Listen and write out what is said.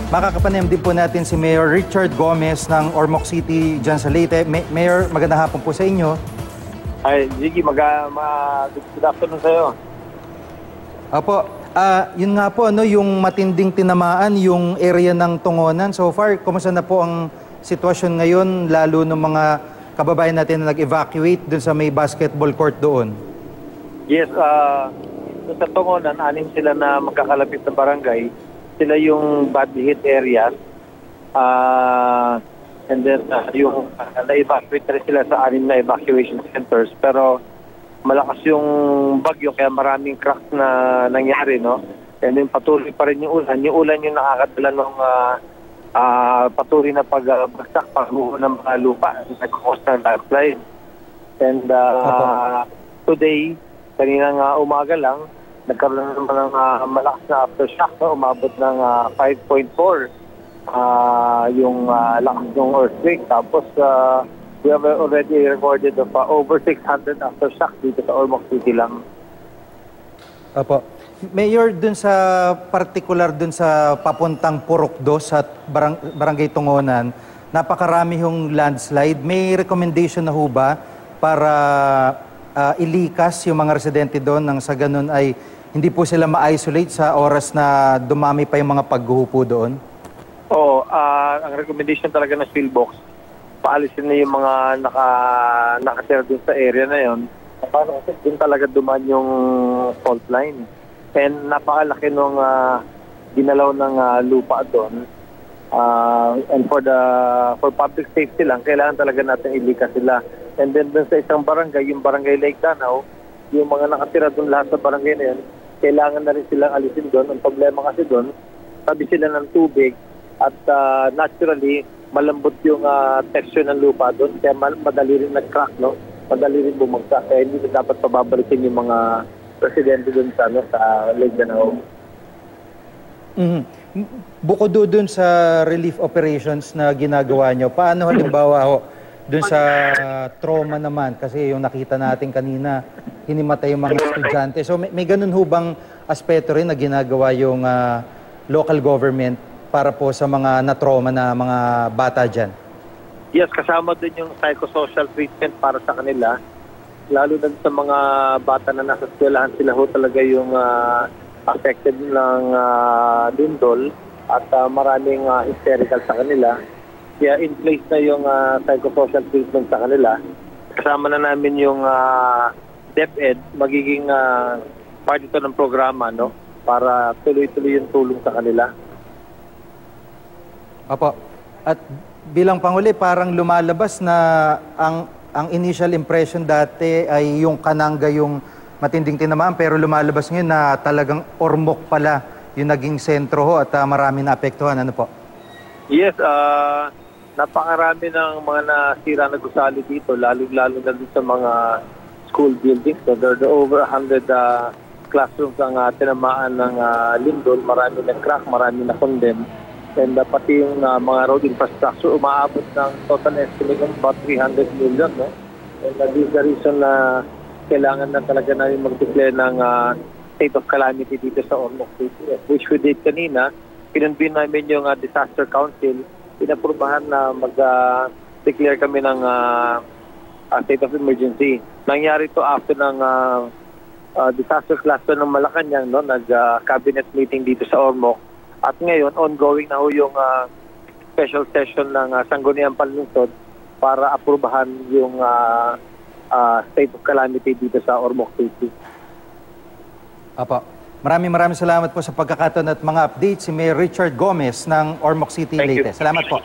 Makakapanayam din po natin si Mayor Richard Gomez ng Ormoc City dyan sa Leyte. Mayor, magandang hapon po sa inyo. Ay, Ziggy, good afternoon sa'yo. Opo, yun nga po, yung matinding tinamaan, yung area ng Tungonan. So far, kumusta na po ang sitwasyon ngayon, lalo ng mga kababayan natin na nag-evacuate dun sa may basketball court doon? Yes, sa Tungonan, 6 sila na magkakalapit na barangay. Sila yung badly hit areas. And then, yung na-evacuate rin sila sa 6 na evacuation centers. Pero malakas yung bagyo, kaya maraming cracks na nangyari, no? And then patuloy pa rin yung ulan. Yung ulan yung nakakadala ng patuloy na pagbagsak, pagbuho ng mga lupa, nag-cause ng landslide. And today, kaninang umaga lang, nagkaroon naman ng malakas na aftershock, no? Umabot ng 5.4 yung lakas ng earthquake. Tapos we have already recorded of over 600 aftershock dito sa Ormoc City lang. Opo. Mayor, dun sa particular dun sa papuntang Purokdos at Barangay Tungonan, napakarami yung landslide. May recommendation na ho ba para ilikas yung mga residente doon nang sa ganun ay hindi po sila ma-isolate sa oras na dumami pa yung mga pagguho doon? Oo, ang recommendation talaga ng Philbox, paalisin na yung mga nakatira dun sa area na yon. Paano kasi dun talaga duman yung fault line. And napakalaki nung ginalaw ng lupa doon. And for public safety lang, kailangan talaga natin ilikas sila. And then dun sa isang barangay, yung barangay Lake Danao, yung mga nakatira doon lahat sa barangay na yun, kailangan na rin silang alisin doon. Ang problema kasi doon, tabi sila ng tubig at naturally, malambot yung texture ng lupa doon. Kaya madali rin nag-crack, no? Madali rin bumagsak. Kaya hindi na dapat pababalikin yung mga residente doon sa Lake Danao. Bukod doon sa relief operations na ginagawa nyo, paano halimbawa doon sa trauma naman? Kasi yung nakita natin kanina, hinimatay yung mga estudyante. So may ganun hubang aspeto rin na ginagawa yung local government para po sa mga na-trauma na mga bata dyan? Yes, kasama din yung psychosocial treatment para sa kanila. Lalo na sa mga bata na nasa eskwelahan, sila ho talaga yung affected ng lindol at maraming hysterical sa kanila. Kaya in place na yung psychosocial treatment sa kanila. Kasama na namin yung DepEd, magiging part ito ng programa, no? Para tuloy-tuloy yung tulong sa kanila. Opo. At bilang panghuli, parang lumalabas na ang initial impression dati ay yung Kananga yung matinding tinamaan, pero lumalabas ngayon na talagang Ormoc pala yung naging sentro ho at marami na apektuhan. Ano po? Yes, napakarami ng mga nasira na gusali dito, lalo-lalo na dito sa mga school buildings. So there are over 100 classrooms ang tinamaan ng lindol. Marami na crack, marami na condemn. And pati yung mga road infrastructure, umaabot ng total estimate of about 300 million. No? And this is the reason na kailangan na talaga namin mag-declare ng state of calamity dito sa Ormoc City. Which we did kanina, pinunbin namin yung disaster council, pinapurbahan na mag-declare kami ng state of emergency. Nangyari to after ng disaster cluster ng Malacanang, no? Nag-cabinet meeting dito sa Ormoc. At ngayon, ongoing na ho yung special session ng Sangguniang Panlungsod para aprubahan yung state of calamity dito sa Ormoc City. Apo. Maraming salamat po sa pagkakataon at mga updates si Mayor Richard Gomez ng Ormoc City, Leyte. Salamat po.